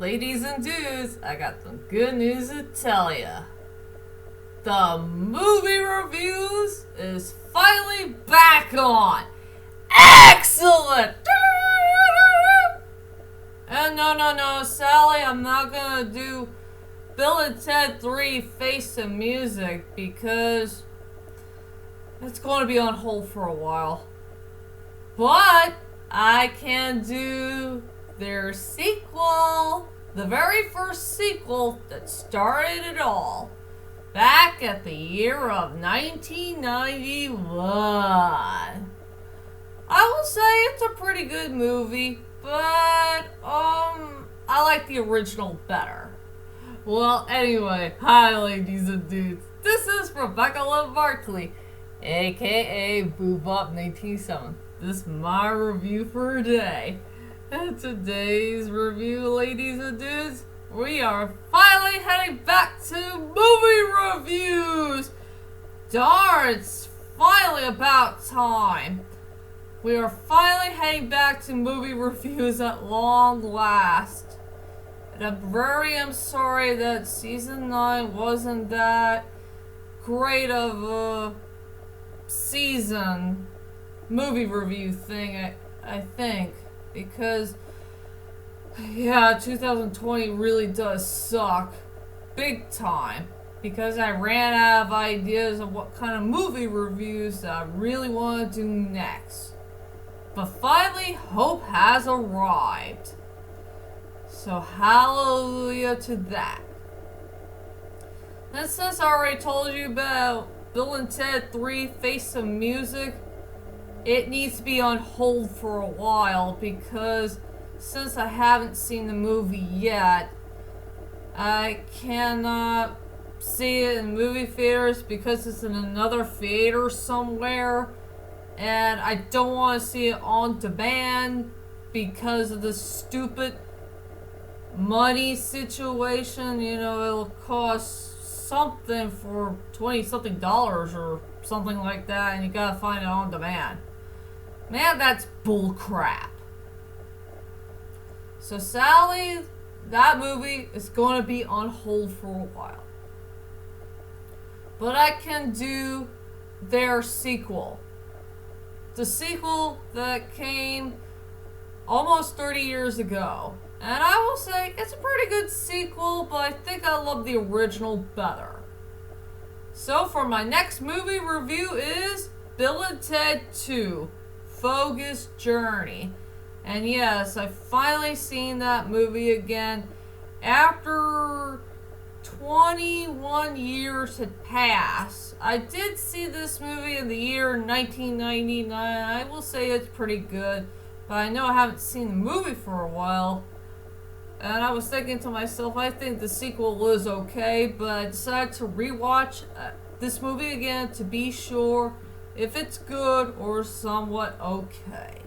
Ladies and dudes, I got some good news to tell ya. The movie reviews is finally back on. Excellent! And no, Sally, I'm not gonna do Bill and Ted 3 Face the Music because it's gonna be on hold for a while. But I can do their sequel, the very first sequel that started it all, back at the year of 1991. I will say it's a pretty good movie, but I like the original better. Well, anyway, hi ladies and dudes. This is Rebecca Love Barkley, aka Boobop197. This is my review for today. And today's review, ladies and dudes, we are finally heading back to movie reviews! Darn, it's finally about time. We are finally heading back to movie reviews at long last. And I'm sorry that season 9 wasn't that great of a season movie review thing, I think. Because, yeah, 2020 really does suck. Big time. Because I ran out of ideas of what kind of movie reviews that I really want to do next. But finally, hope has arrived. So hallelujah to that. And since I already told you about Bill and Ted 3 Face the Music, it needs to be on hold for a while because since I haven't seen the movie yet, I cannot see it in movie theaters because it's in another theater somewhere, and I don't want to see it on demand because of the stupid money situation. You know, it'll cost something for $20-something or something like that, and you gotta find it on demand. Man, that's bull crap. So Sally, that movie is going to be on hold for a while. But I can do their sequel. The sequel that came almost 30 years ago. And I will say, it's a pretty good sequel, but I think I love the original better. So for my next movie review is Bill and Ted 2. Bogus Journey. And yes, I've finally seen that movie again after 21 years had passed. I did see this movie in the year 1999. I will say it's pretty good, but I know I haven't seen the movie for a while. And I was thinking to myself, I think the sequel is okay, but I decided to rewatch this movie again to be sure if it's good or somewhat okay.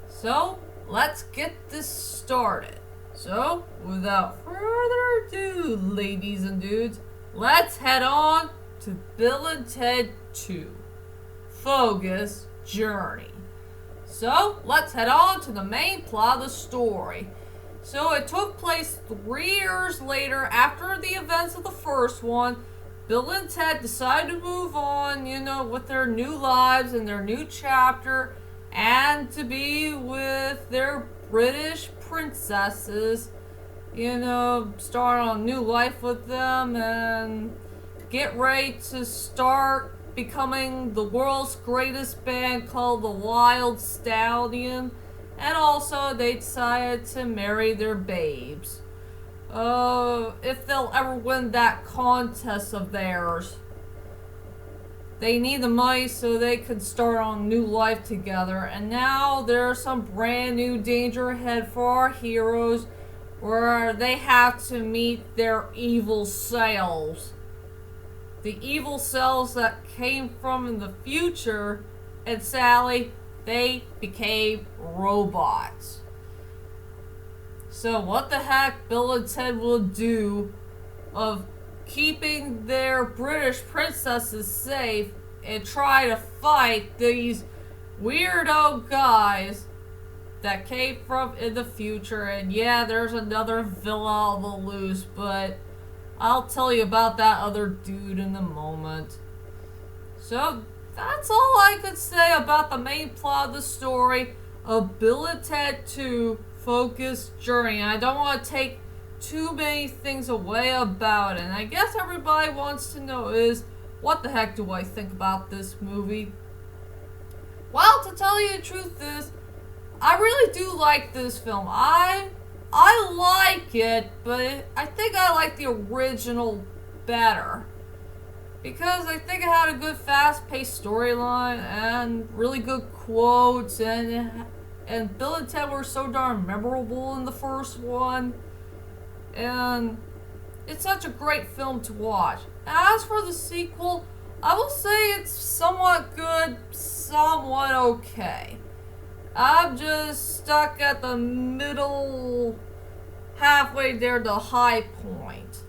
So, let's get this started. So, without further ado, ladies and dudes, let's head on to Bill and Ted 2. Bogus Journey. So, let's head on to the main plot of the story. So, it took place 3 years later after the events of the first one. Bill and Ted decide to move on, you know, with their new lives and their new chapter, and to be with their British princesses, you know, start on a new life with them and get ready to start becoming the world's greatest band called the Wild Stallion. And also they decided to marry their babes. If they'll ever win that contest of theirs. They need the money so they can start on a new life together. And now there's some brand new danger ahead for our heroes, where they have to meet their evil selves. The evil selves that came from in the future, and Sally, they became robots. So what the heck Bill and Ted will do of keeping their British princesses safe and try to fight these weirdo guys that came from in the future, and yeah, there's another villain on the loose, but I'll tell you about that other dude in a moment. So, that's all I could say about the main plot of the story of Bill and Ted 2 Bogus Journey. And I don't want to take too many things away about it. And I guess everybody wants to know is, what the heck do I think about this movie? Well, to tell you the truth is, I really do like this film. I like it, but I think I like the original better. Because I think it had a good fast-paced storyline and really good quotes, and Bill and Ted were so darn memorable in the first one. And it's such a great film to watch. As for the sequel, I will say it's somewhat good, somewhat okay. I'm just stuck at the middle, halfway there, the high point.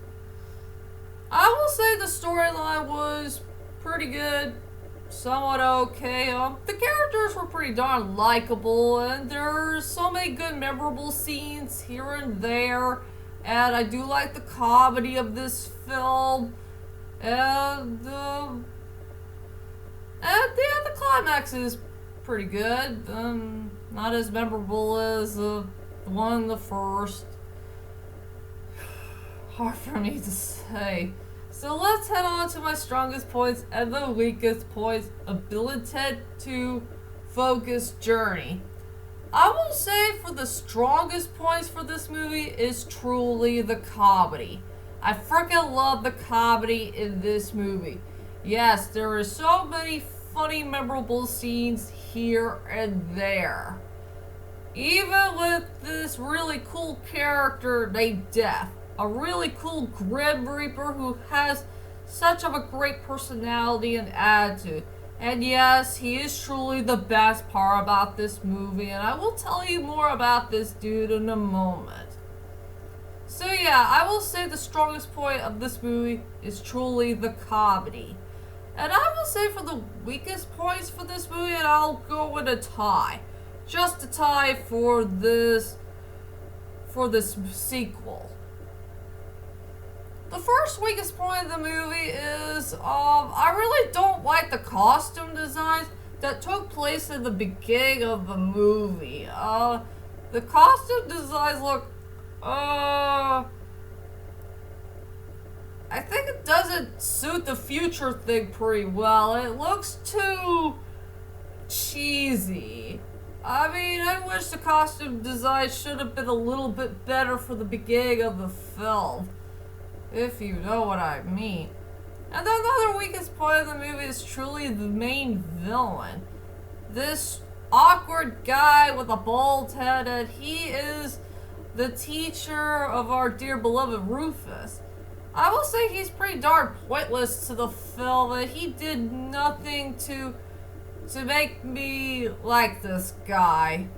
I will say the storyline was pretty good, somewhat okay. The characters were pretty darn likable, and there's so many good memorable scenes here and there. And I do like the comedy of this film. And the climax is pretty good. Not as memorable as the one in the first. Hard for me to say. So let's head on to my strongest points and the weakest points of Bill and Ted 2 Bogus Journey. I will say for the strongest points for this movie is truly the comedy. I freaking love the comedy in this movie. Yes, there are so many funny, memorable scenes here and there. Even with this really cool character named Death. A really cool Grim Reaper who has such of a great personality and attitude. And yes, he is truly the best part about this movie, and I will tell you more about this dude in a moment. So yeah, I will say the strongest point of this movie is truly the comedy. And I will say for the weakest points for this movie, and I'll go with a tie. Just a tie for this sequel. The first weakest point of the movie is, I really don't like the costume designs that took place in the beginning of the movie. The costume designs look, I think it doesn't suit the future thing pretty well. It looks too cheesy. I mean, I wish the costume design should have been a little bit better for the beginning of the film. If you know what I mean. And then another weakest point of the movie is truly the main villain. This awkward guy with a bald head, and he is the teacher of our dear beloved Rufus. I will say he's pretty darn pointless to the film, and he did nothing to make me like this guy.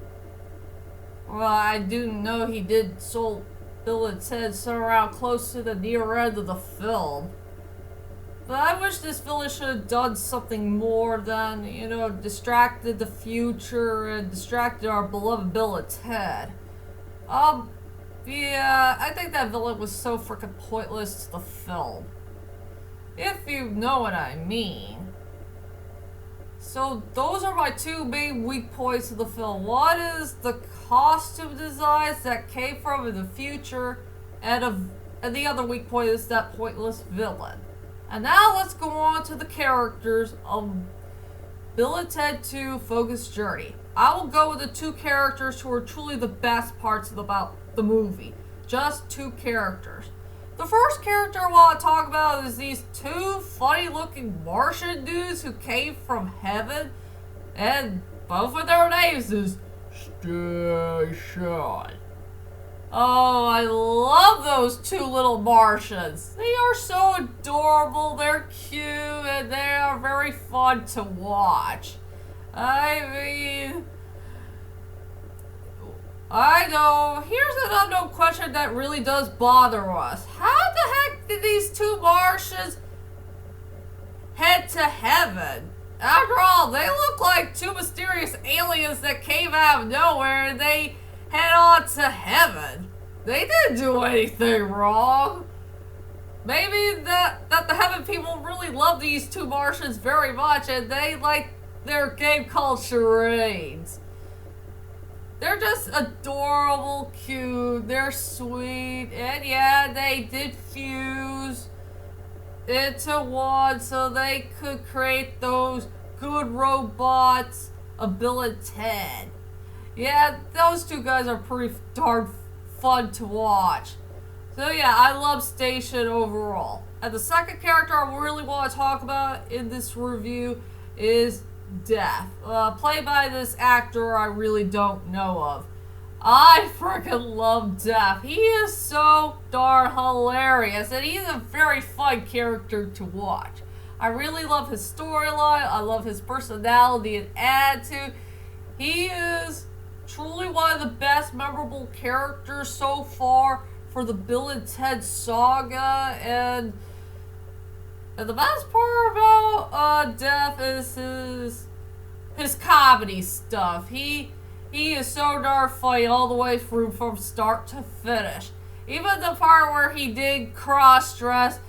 Well, I do know he did sold Bill and Ted somewhere around close to the near end of the film. But I wish this villain should have done something more than, distracted the future and distracted our beloved Bill and Ted. Yeah, I think that villain was so freaking pointless to the film. If you know what I mean. So those are my two main weak points of the film. One is the costume designs that came from in the future, and the other weak point is that pointless villain. And now let's go on to the characters of Bill and Ted 2 Bogus Journey. I will go with the two characters who are truly the best parts about the movie. Just two characters. The first character I want to talk about is these two funny-looking Martian dudes who came from heaven, and both of their names is Station. Oh, I love those two little Martians. They are so adorable, they're cute, and they are very fun to watch. I mean, I know, here's an unknown question that really does bother us. How the heck did these two Martians head to heaven? After all, they look like two mysterious aliens that came out of nowhere and they head on to heaven. They didn't do anything wrong. Maybe that the heaven people really love these two Martians very much and they like their game called charades. They're just adorable, cute, they're sweet, and yeah, they did fuse into one so they could create those good robots of Bill and Ted. Yeah, those two guys are pretty darn fun to watch. So yeah, I love Station overall. And the second character I really want to talk about in this review is Death, played by this actor I really don't know of. I freaking love Death. He is so darn hilarious, and he's a very fun character to watch. I really love his storyline. I love his personality and attitude. He is truly one of the best memorable characters so far for the Bill and Ted saga, and the best part about Death is his comedy stuff. He is so darn funny all the way through from start to finish. Even the part where he did cross-dress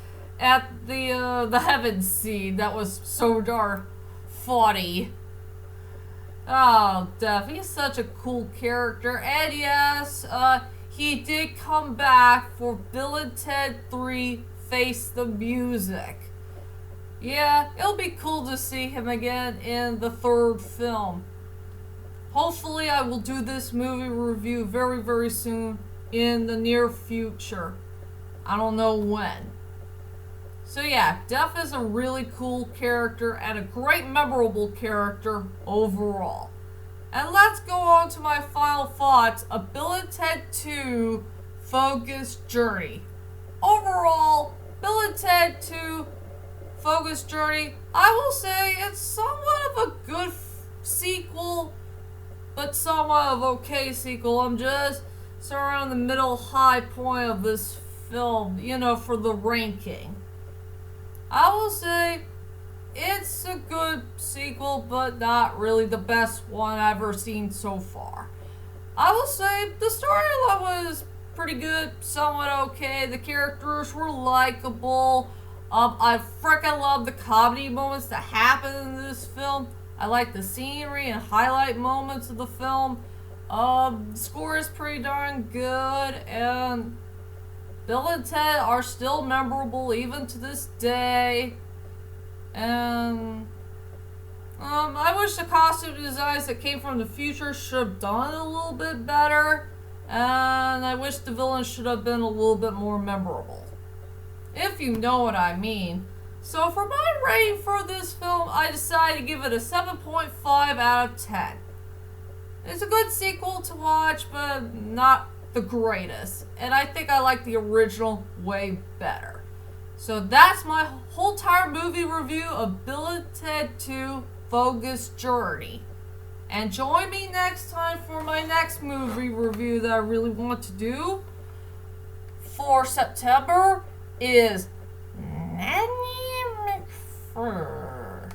at the heaven scene, that was so darn funny. Oh, Death, he's such a cool character. And yes, he did come back for Bill and Ted 3 Face the Music. Yeah, it'll be cool to see him again in the third film. Hopefully I will do this movie review very, very soon in the near future. I don't know when. So yeah, Death is a really cool character and a great memorable character overall. And let's go on to my final thoughts of Bill and Ted 2 Bogus Journey. Overall, Bill and Ted 2 Bogus Journey, I will say it's somewhat of a good sequel, but somewhat of okay sequel. I'm just around the middle high point of this film, for the ranking. I will say it's a good sequel, but not really the best one I've ever seen so far. I will say the storyline was pretty good, somewhat okay. The characters were likable. I freaking love the comedy moments that happen in this film. I like the scenery and highlight moments of the film. The score is pretty darn good, and Bill and Ted are still memorable even to this day. And I wish the costume designs that came from the future should have done a little bit better, and I wish the villains should have been a little bit more memorable, if you know what I mean. So for my rating for this film, I decided to give it a 7.5 out of 10. It's a good sequel to watch, but not the greatest. And I think I like the original way better. So that's my whole entire movie review of Bill and Ted 2 Bogus Journey. And join me next time for my next movie review that I really want to do for September is Nanny McFur.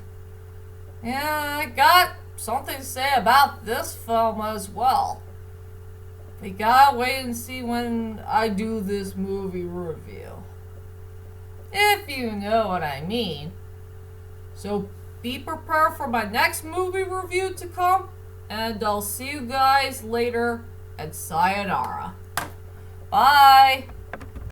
Yeah, I got something to say about this film as well. We gotta wait and see when I do this movie review, if you know what I mean. So be prepared for my next movie review to come, and I'll see you guys later, and sayonara. Bye!